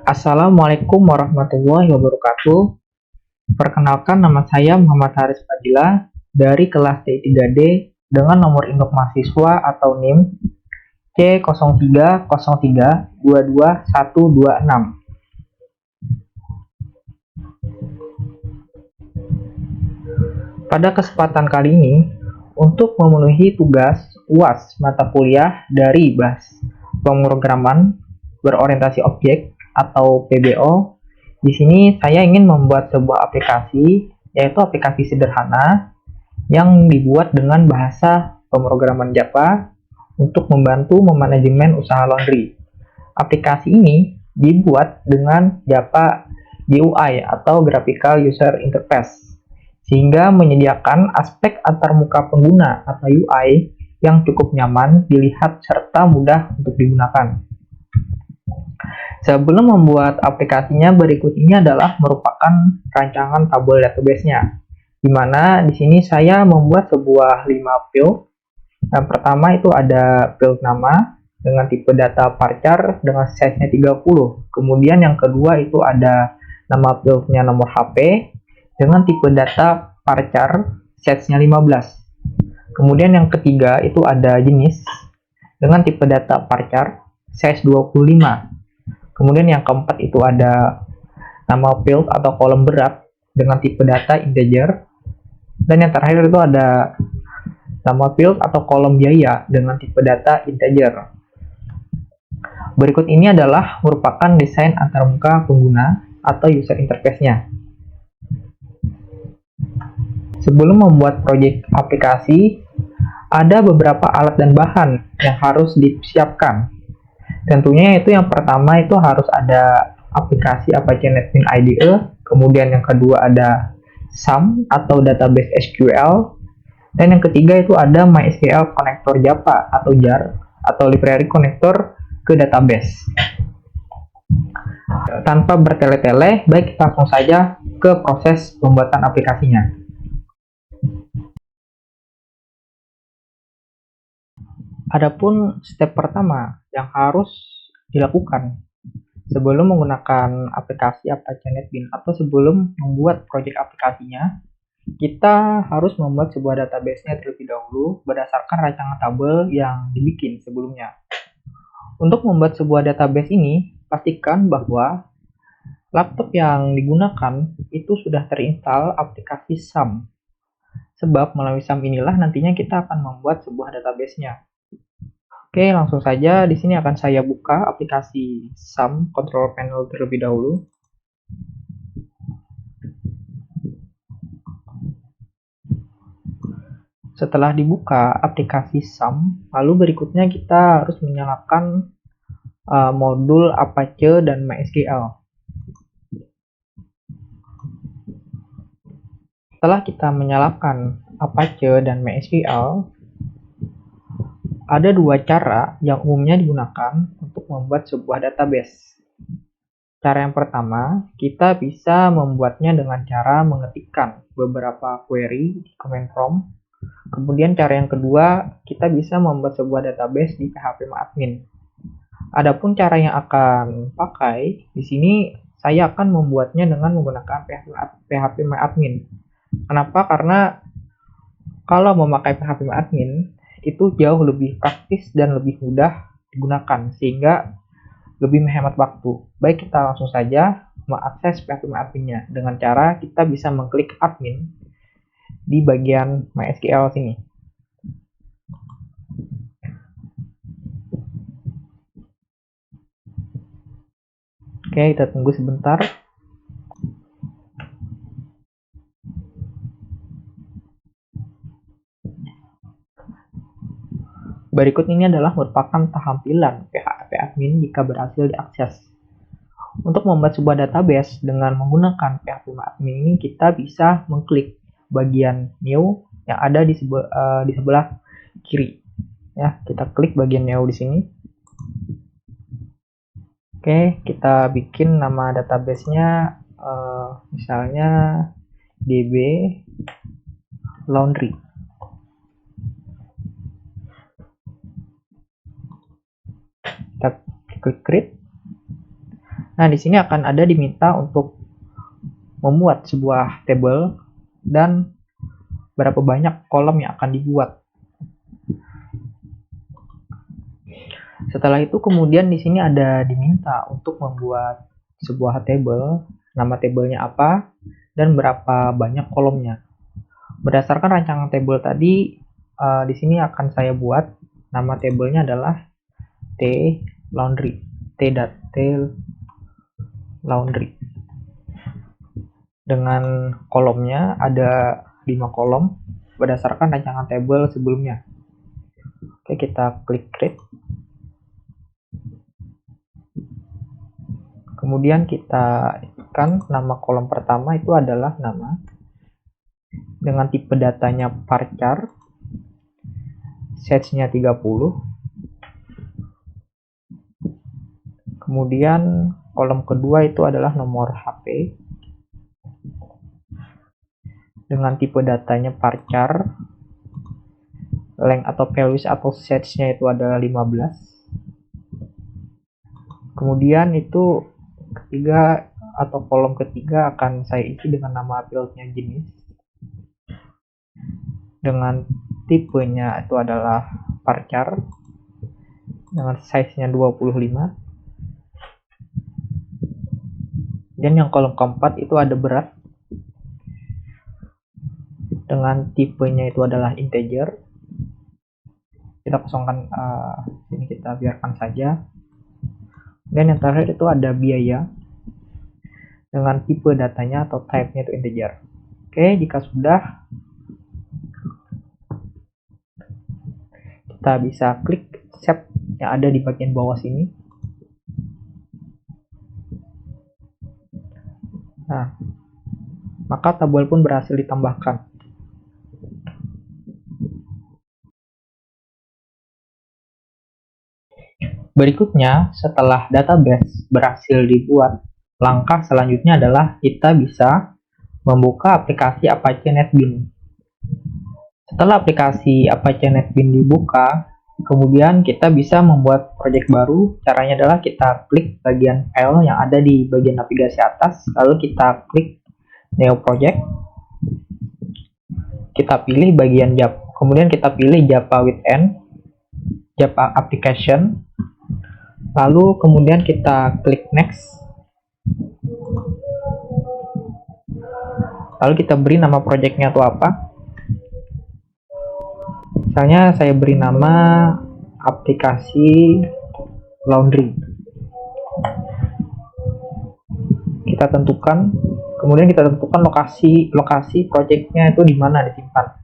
Assalamualaikum warahmatullahi wabarakatuh. Perkenalkan, nama saya Muhammad Haris Fadila dari kelas T3D dengan nomor induk mahasiswa atau NIM C0303222126. Pada kesempatan kali ini, untuk memenuhi tugas UAS mata kuliah dari pemrograman berorientasi objek atau PBO, di sini saya ingin membuat sebuah aplikasi, yaitu aplikasi sederhana yang dibuat dengan bahasa pemrograman Java untuk membantu memanajemen usaha laundry. Aplikasi ini dibuat dengan Java GUI atau Graphical User Interface, sehingga menyediakan aspek antarmuka pengguna atau UI yang cukup nyaman dilihat serta mudah untuk digunakan. Sebelum membuat aplikasinya, berikut ini adalah merupakan rancangan tabel database-nya, di mana di sini saya membuat sebuah 5 field. Yang pertama itu ada field nama dengan tipe data varchar dengan size-nya 30. Kemudian yang kedua itu ada nama field-nya nomor HP dengan tipe data varchar size-nya 15. Kemudian yang ketiga itu ada jenis dengan tipe data varchar size 25. Kemudian yang keempat itu ada nama field atau kolom berat dengan tipe data integer. Dan yang terakhir itu ada nama field atau kolom biaya dengan tipe data integer. Berikut ini adalah merupakan desain antarmuka pengguna atau user interface-nya. Sebelum membuat proyek aplikasi, ada beberapa alat dan bahan yang harus disiapkan. Tentunya itu yang pertama itu harus ada aplikasi Apache NetBeans IDE, kemudian yang kedua ada SAM atau database SQL, dan yang ketiga itu ada MySQL Connector Java atau JAR atau library connector ke database. Tanpa bertele-tele, baik kita langsung saja ke proses pembuatan aplikasinya. Adapun step pertama yang harus dilakukan sebelum menggunakan aplikasi Apache NetBeans atau sebelum membuat proyek aplikasinya, kita harus membuat sebuah database-nya terlebih dahulu berdasarkan rancangan tabel yang dibikin sebelumnya. Untuk membuat sebuah database ini, pastikan bahwa laptop yang digunakan itu sudah terinstall aplikasi SAM. Sebab melalui SAM inilah nantinya kita akan membuat sebuah database-nya. Oke, langsung saja di sini akan saya buka aplikasi SAM Control Panel terlebih dahulu. Setelah dibuka aplikasi SAM, lalu berikutnya kita harus menyalakan modul Apache dan MySQL. Setelah kita menyalakan Apache dan MySQL, ada dua cara yang umumnya digunakan untuk membuat sebuah database. Cara yang pertama, kita bisa membuatnya dengan cara mengetikkan beberapa query di command prompt. Kemudian cara yang kedua, kita bisa membuat sebuah database di phpMyAdmin. Adapun cara yang akan pakai, di sini saya akan membuatnya dengan menggunakan phpMyAdmin. Kenapa? Karena kalau memakai phpMyAdmin, itu jauh lebih praktis dan lebih mudah digunakan, sehingga lebih menghemat waktu. Baik, kita langsung saja mengakses phpMyAdmin-nya dengan cara kita bisa mengklik admin di bagian MySQL sini. Oke, kita tunggu sebentar. Berikut ini adalah merupakan tampilan phpMyAdmin jika berhasil diakses. Untuk membuat sebuah database dengan menggunakan phpMyAdmin ini, kita bisa mengklik bagian new yang ada di sebelah kiri. Ya, kita klik bagian new di sini. Oke, kita bikin nama database-nya misalnya db laundry. Kita klik create. Nah, di sini akan ada diminta untuk membuat sebuah table dan berapa banyak kolom yang akan dibuat. Setelah itu kemudian di sini ada diminta untuk membuat sebuah table, nama tabelenya apa, dan berapa banyak kolomnya. Berdasarkan rancangan table tadi, di sini akan saya buat nama tabelenya adalah T laundry, T laundry. Dengan kolomnya ada 5 kolom berdasarkan rancangan table sebelumnya. Oke, kita klik create. Kemudian kita kan nama kolom pertama itu adalah nama dengan tipe datanya varchar, size-nya 30. Kemudian kolom kedua itu adalah nomor HP dengan tipe datanya varchar, length atau values atau size-nya itu adalah 15. Kemudian itu ketiga atau kolom ketiga akan saya isi dengan nama fieldnya jenis, dengan tipenya itu adalah varchar dengan size-nya 25. Dan yang kolom keempat itu ada berat dengan tipenya itu adalah integer. Kita kosongkan, ini kita biarkan saja. Dan yang terakhir itu ada biaya dengan tipe datanya atau type-nya itu integer. Oke, jika sudah, kita bisa klik save yang ada di bagian bawah sini. Nah, maka tabel pun berhasil ditambahkan. Berikutnya, setelah database berhasil dibuat, langkah selanjutnya adalah kita bisa membuka aplikasi Apache NetBeans. Setelah aplikasi Apache NetBeans dibuka, kemudian kita bisa membuat project baru. Caranya adalah kita klik bagian file yang ada di bagian navigasi atas, lalu kita klik New Project. Kita pilih bagian Java, kemudian kita pilih Java with N, Java Application. Lalu kemudian kita klik next. Lalu kita beri nama projectnya atau apa. Misalnya saya beri nama aplikasi laundry. Kita tentukan, kemudian kita tentukan lokasi projectnya itu di mana disimpan.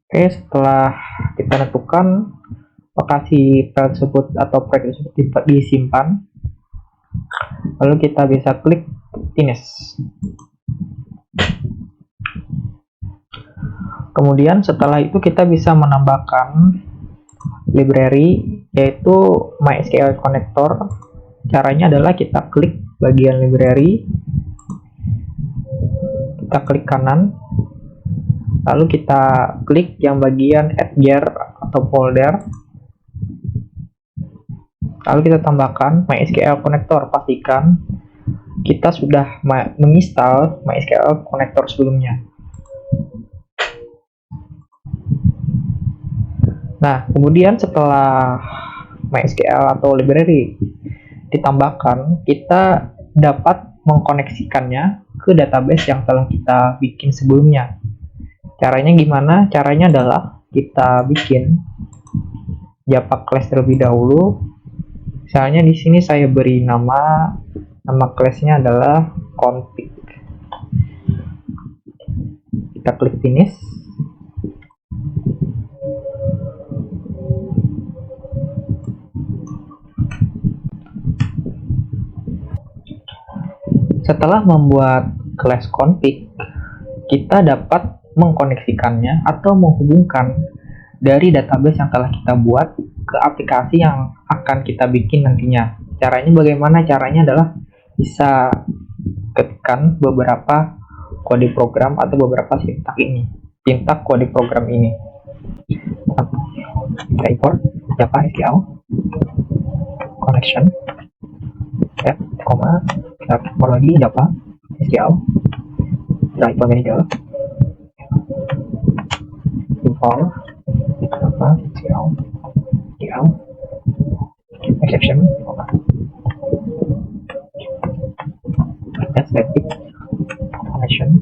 Oke, setelah kita tentukan lokasi file tersebut atau proyek tersebut disimpan, lalu kita bisa klik finish. Kemudian setelah itu kita bisa menambahkan library, yaitu MySQL connector. Caranya adalah kita klik bagian library, kita klik kanan, lalu kita klik yang bagian add jar atau folder, lalu kita tambahkan MySQL connector. Pastikan kita sudah menginstal MySQL connector sebelumnya. Nah, kemudian setelah MySQL atau library ditambahkan, kita dapat mengkoneksikannya ke database yang telah kita bikin sebelumnya. Caranya gimana? Caranya adalah kita bikin Java class terlebih dahulu. Misalnya di sini saya beri nama classnya adalah config. Kita klik finish. Setelah membuat class config, kita dapat mengkoneksikannya atau menghubungkan dari database yang telah kita buat ke aplikasi yang akan kita bikin nantinya. Caranya bagaimana? Caranya adalah bisa ketika mengimplementasikan beberapa kode program atau beberapa sintak kode program ini. Kita import Java SQL connection set, kita import lagi Java SQL driver manager import Java SQL exception static connection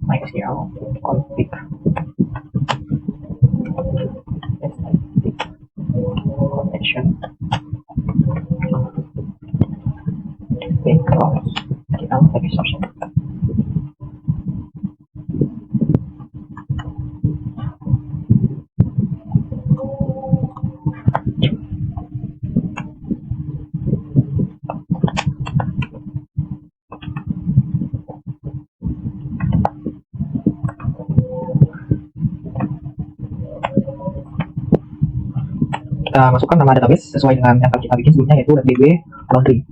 MySQL config static connection close SQL exception. Kita masukkan nama database sesuai dengan yang kita bikin sebelumnya, yaitu db laundry.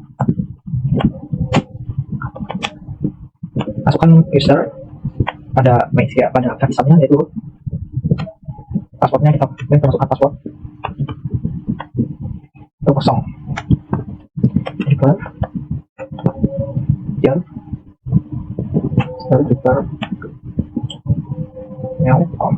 Masukkan user pada MySQL pada versionnya, yaitu passwordnya kita masukkan password itu kosong. Refer mail.com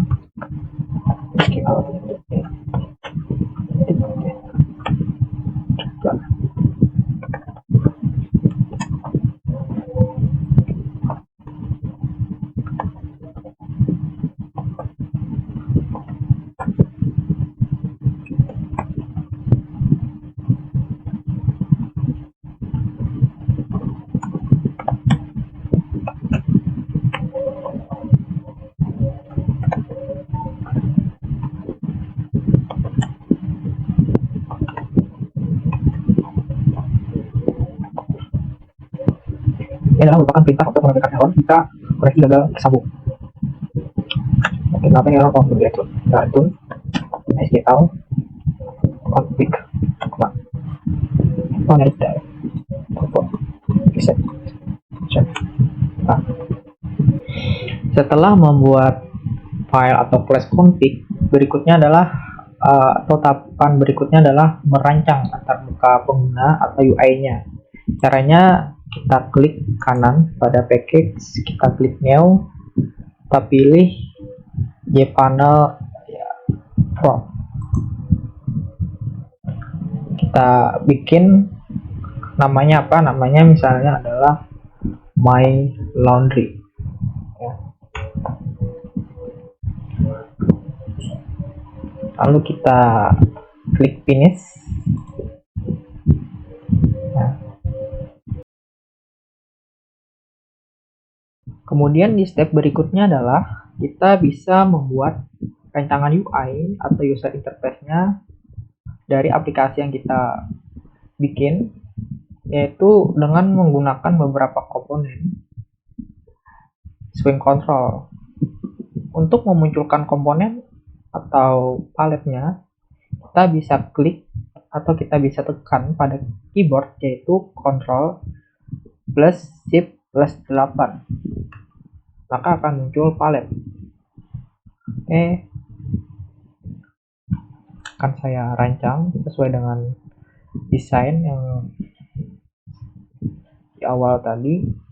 ini adalah merupakan perintah untuk menambahkan error jika koneksi gagal tersambung. Oke, kenapa error config return? Kita return SQL config setelah membuat file atau class config, berikutnya adalah atau tahapan berikutnya adalah merancang antar muka pengguna atau UI-nya. Caranya kita klik kanan pada package, kita klik new, kita pilih jpanel from. Kita bikin namanya apa? Namanya misalnya adalah My Laundry. Ya. Lalu kita klik finish. Kemudian di step berikutnya adalah kita bisa membuat rancangan UI atau user interface-nya dari aplikasi yang kita bikin, yaitu dengan menggunakan beberapa komponen swing control. Untuk memunculkan komponen atau paletnya, kita bisa klik atau kita bisa tekan pada keyboard, yaitu Ctrl plus Shift plus 8, maka akan muncul palet. Oke, akan saya rancang sesuai dengan desain yang di awal tadi.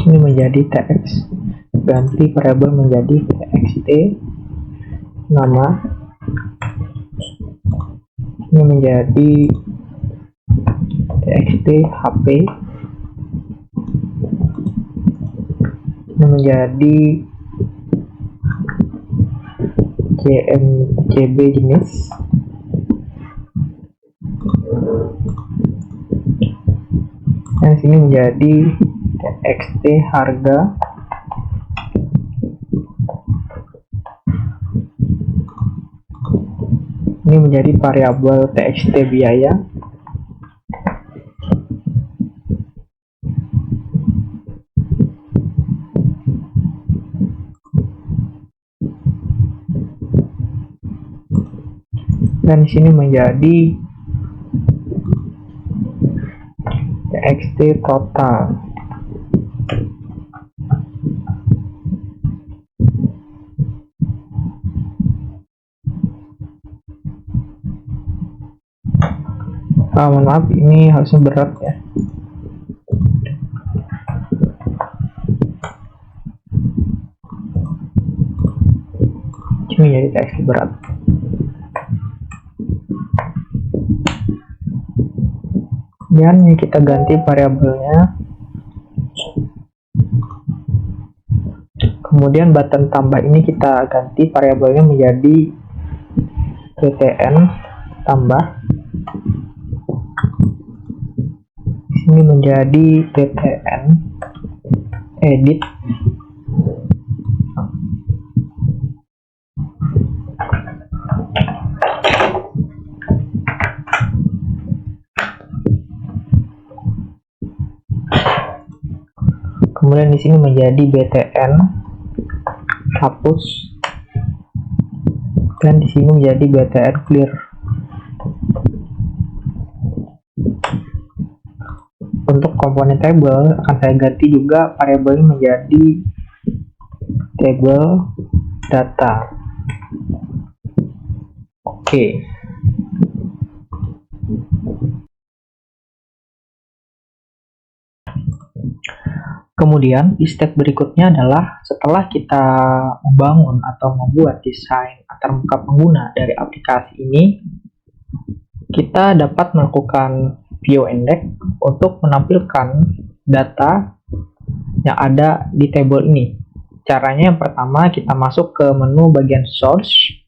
Ini menjadi tx, ganti variabel menjadi txt nama, ini menjadi txt hp, ini menjadi cb jenis, dan sini menjadi txt harga, ini menjadi variabel txt biaya, dan di sini menjadi txt total. Mohon maaf, ini harusnya berat ya. Ini jadi txt berat. Kemudian ini kita ganti variabelnya. Kemudian button tambah ini kita ganti variabelnya menjadi btn tambah. Ini menjadi btn edit. Kemudian di sini menjadi btn hapus, dan di sini menjadi btn clear. Untuk komponen table akan saya ganti juga variabelnya menjadi table data. Oke. Kemudian di step berikutnya adalah setelah kita membangun atau membuat desain antarmuka pengguna dari aplikasi ini, kita dapat melakukan view index untuk menampilkan data yang ada di table ini. Caranya yang pertama, kita masuk ke menu bagian source,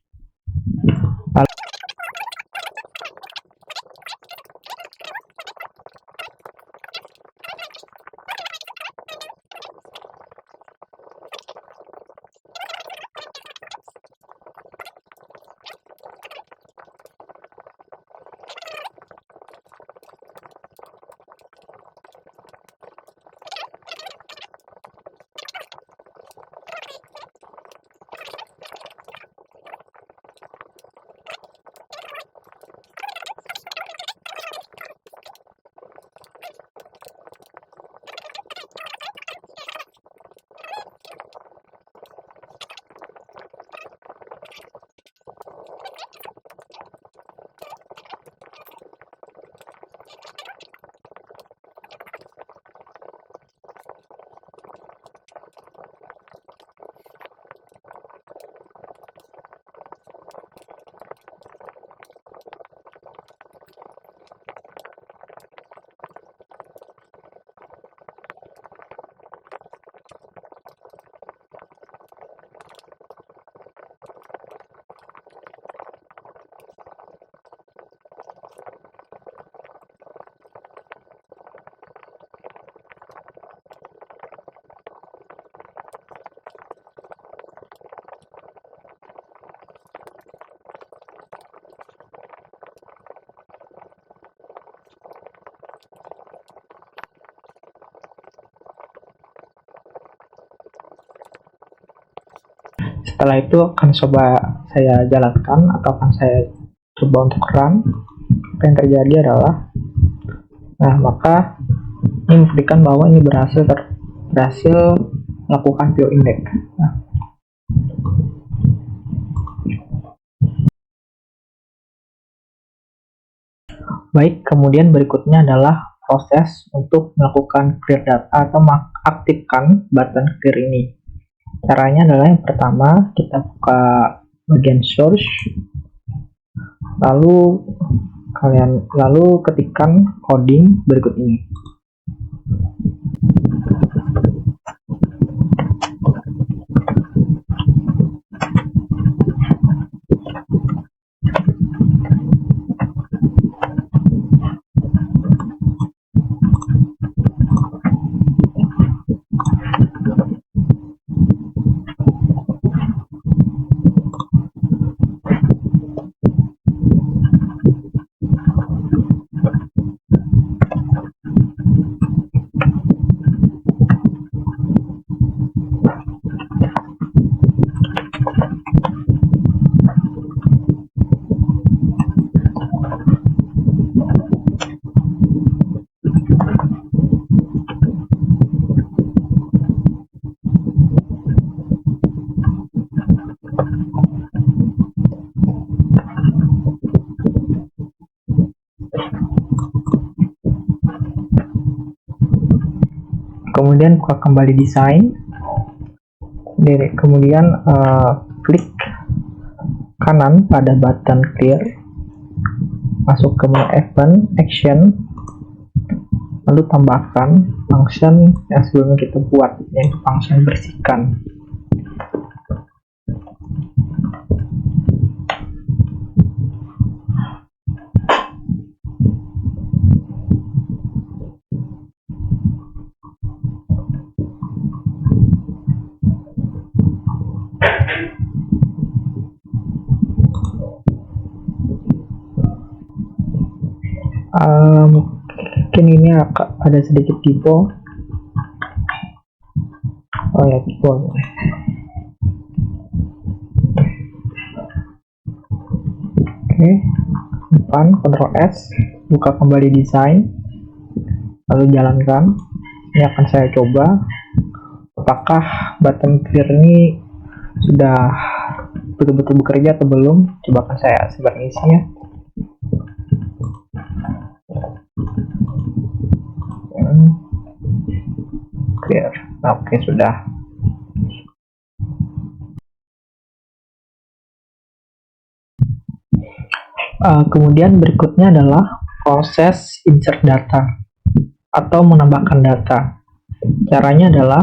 Setelah itu akan coba saya jalankan atau akan saya coba untuk run. Apa yang terjadi adalah, nah maka ini membuktikan bahwa ini berhasil melakukan view index. Nah, baik, kemudian berikutnya adalah proses untuk melakukan clear data atau aktifkan button clear ini. Caranya adalah yang pertama, kita buka bagian source, lalu ketikkan coding berikut ini. Kemudian buka kembali desain, kemudian klik kanan pada button clear, masuk ke menu event action, lalu tambahkan function yang sebelumnya kita buat, yaitu function bersihkan. Mungkin ini ada sedikit typo. Oh ya, typo. Oke, depan Ctrl S, buka kembali desain, lalu jalankan. Ini akan saya coba apakah button clear ini sudah betul-betul bekerja atau belum. Coba akan saya sebar isinya. Clear. Oke, sudah. Kemudian berikutnya adalah proses insert data atau menambahkan data. Caranya adalah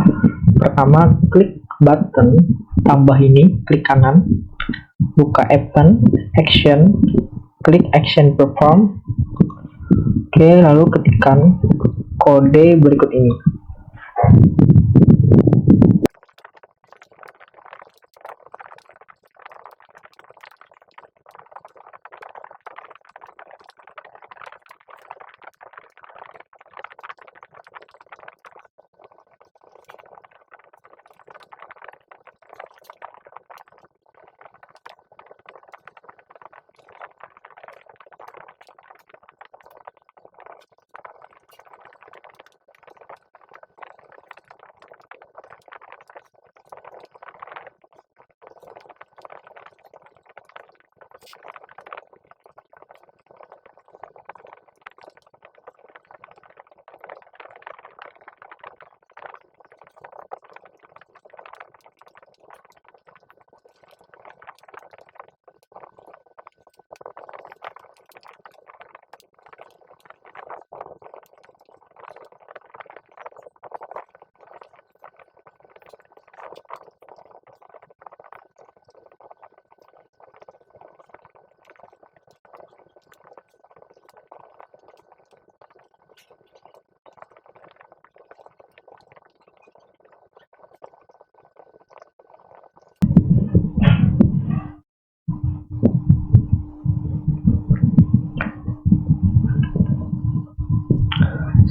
pertama, klik button tambah ini, klik kanan, buka event action, klik action perform. Oke, lalu ketikkan kode berikut ini.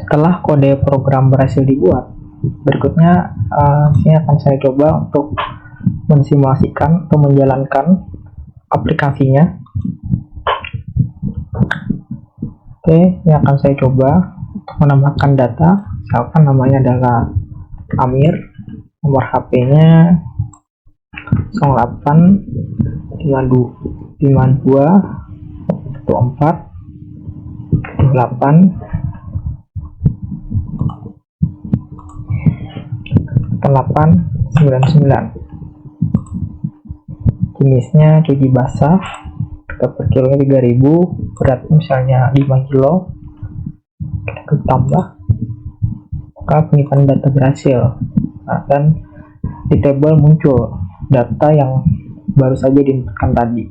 Setelah kode program berhasil dibuat, berikutnya sini akan saya coba untuk mensimulasikan atau menjalankan aplikasinya. Oke, ini akan saya coba untuk menambahkan data. Misalkan namanya adalah Amir, nomor HP-nya 08 52 14 8. 8899. Jenisnya cuci basah, harga per kilonya 3000, berat misalnya 5 kilo, kita tambah, maka pengisian data berhasil. Nah, dan di tabel muncul data yang baru saja diinputkan tadi.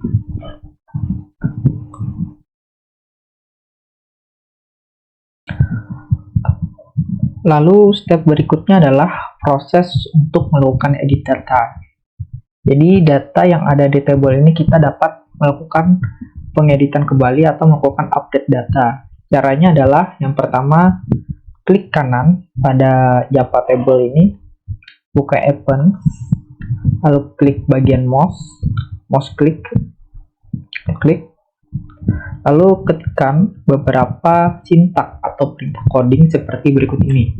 Lalu step berikutnya adalah proses untuk melakukan edit data. Jadi data yang ada di tabel ini kita dapat melakukan pengeditan kembali atau melakukan update data. Caranya adalah yang pertama, klik kanan pada Java table ini, buka event, lalu klik bagian mouse klik, lalu ketikkan beberapa sintak atau perintah coding seperti berikut ini.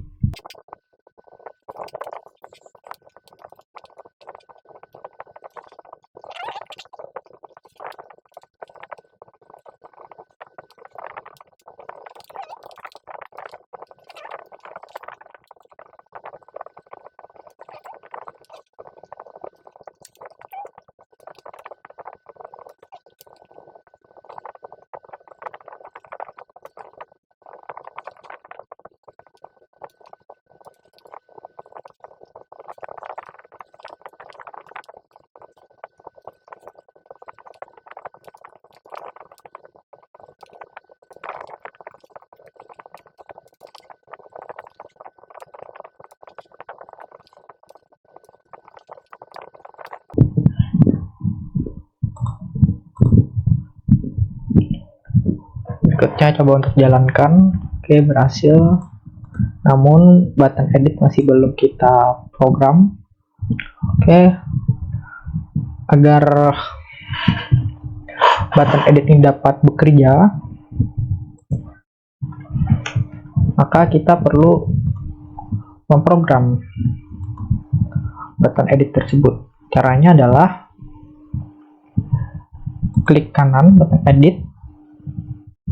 Berikutnya coba untuk jalankan. Oke, berhasil. Namun button edit masih belum kita program. Oke, agar button edit ini dapat bekerja, maka kita perlu memprogram button edit tersebut. Caranya adalah klik kanan button edit,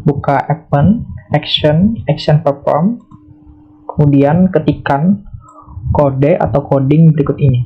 buka event, action perform, kemudian ketikkan kode atau coding berikut ini.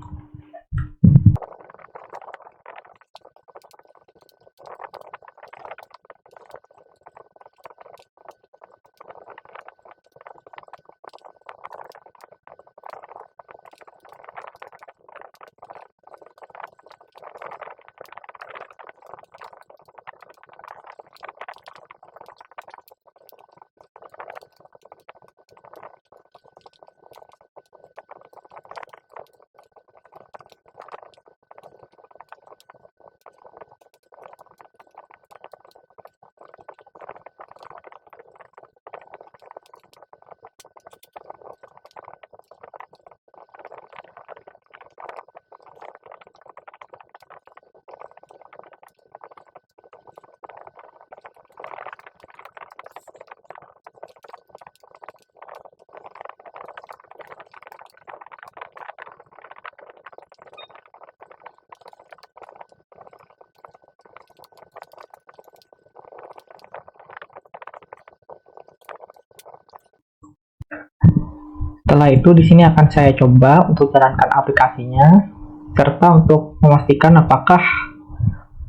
Setelah itu di sini akan saya coba untuk jalankan aplikasinya, serta untuk memastikan apakah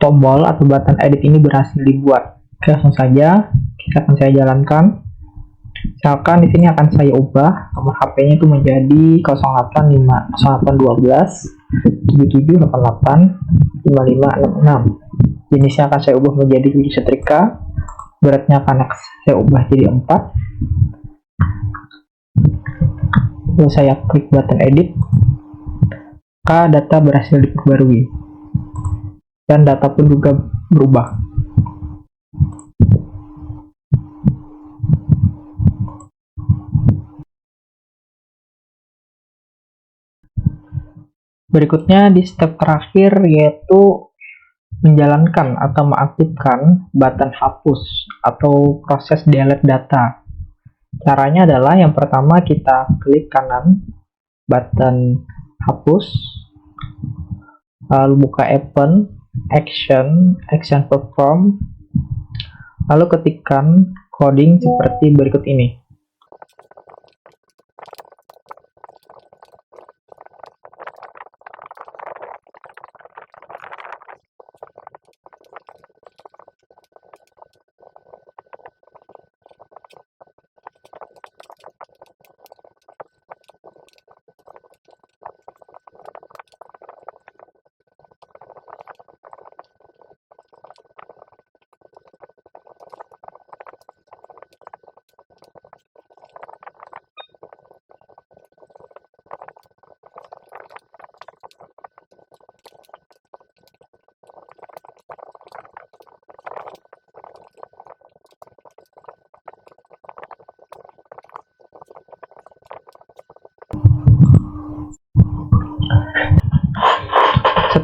tombol atau button edit ini berhasil dibuat. Oke, langsung saja kita akan saya jalankan. Misalkan di sini akan saya ubah nomor HP-nya itu menjadi 085 0812 7788 5566. Jenisnya akan saya ubah menjadi cuci setrika. Beratnya akan saya ubah jadi 4. Lalu saya klik button edit, maka data berhasil diperbarui dan data pun juga berubah. Berikutnya di step terakhir, yaitu menjalankan atau mengaktifkan button hapus atau proses delete data. Caranya adalah yang pertama kita klik kanan button hapus, lalu buka event, action perform, lalu ketikkan coding seperti berikut ini.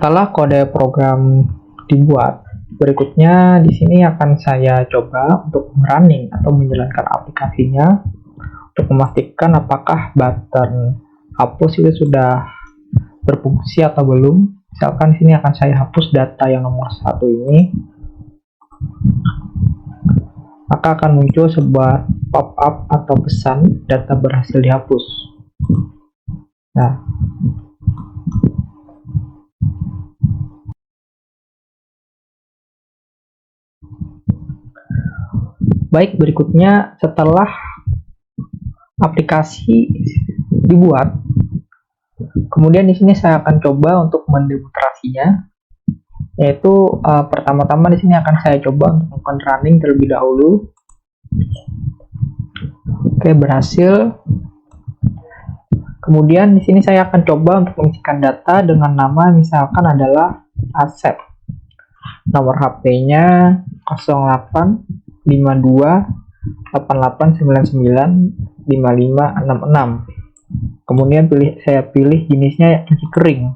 Setelah kode program dibuat, berikutnya di sini akan saya coba untuk running atau menjalankan aplikasinya untuk memastikan apakah button hapus itu sudah berfungsi atau belum. Misalkan di sini akan saya hapus data yang nomor 1 ini, maka akan muncul sebuah pop-up atau pesan data berhasil dihapus. Nah, baik, berikutnya setelah aplikasi dibuat, kemudian di sini saya akan coba untuk mendemonstrasinya, yaitu pertama-tama di sini akan saya coba untuk melakukan running terlebih dahulu. Oke, berhasil. Kemudian di sini saya akan coba untuk mengisikan data dengan nama misalkan adalah Asep. Nomor HP-nya 085288995566. Kemudian saya pilih jenisnya cuci kering.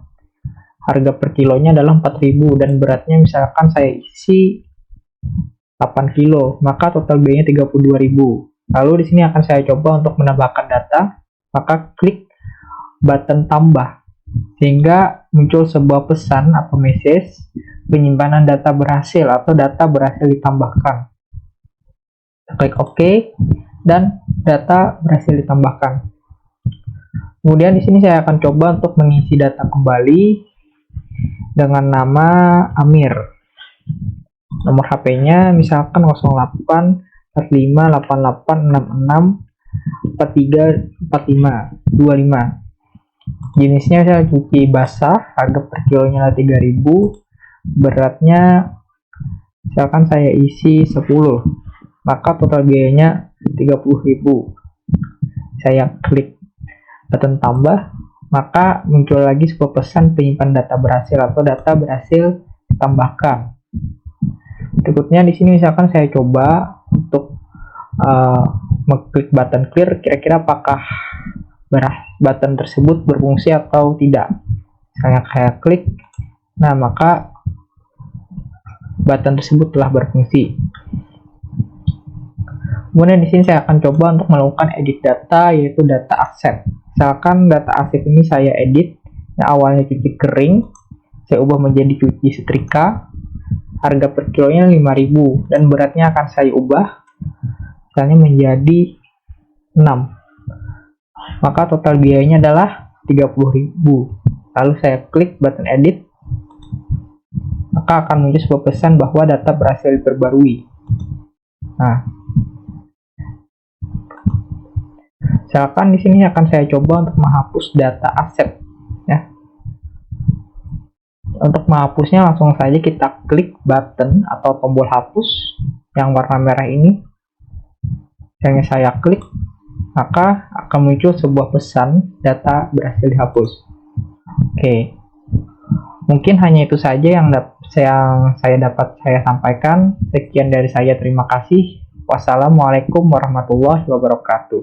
Harga per kilonya adalah 4.000 dan beratnya misalkan saya isi 8 kilo, maka total biayanya 32.000. Lalu di sini akan saya coba untuk menambahkan data, maka klik button tambah sehingga muncul sebuah pesan atau message penyimpanan data berhasil atau data berhasil ditambahkan. Klik OK dan data berhasil ditambahkan. Kemudian di sini saya akan coba untuk mengisi data kembali dengan nama Amir. Nomor HP-nya misalkan 08888866434525. Jenisnya saya cuci basah, harga per kilonya 3.000, beratnya misalkan saya isi 10, maka total biayanya 30.000. Saya klik button tambah, maka muncul lagi sebuah pesan penyimpanan data berhasil atau data berhasil ditambahkan. Berikutnya di sini misalkan saya coba untuk mengklik button clear, kira-kira apakah button tersebut berfungsi atau tidak. Misalnya saya klik, nah maka button tersebut telah berfungsi. Kemudian di sini saya akan coba untuk melakukan edit data, yaitu data Asep. Misalkan data Asep ini saya edit, yang awalnya cuci kering, saya ubah menjadi cuci setrika. Harga per kilonya 5.000 dan beratnya akan saya ubah misalnya menjadi 6. Maka total biayanya adalah 30.000. Lalu saya klik button edit, maka akan muncul sebuah pesan bahwa data berhasil diperbarui. Nah, misalkan di sini akan saya coba untuk menghapus data Asep, ya. Untuk menghapusnya langsung saja kita klik button atau tombol hapus yang warna merah ini. Misalnya saya klik, maka akan muncul sebuah pesan data berhasil dihapus. Oke, mungkin hanya itu saja yang saya dapat saya sampaikan. Sekian dari saya, terima kasih. Wassalamualaikum warahmatullahi wabarakatuh.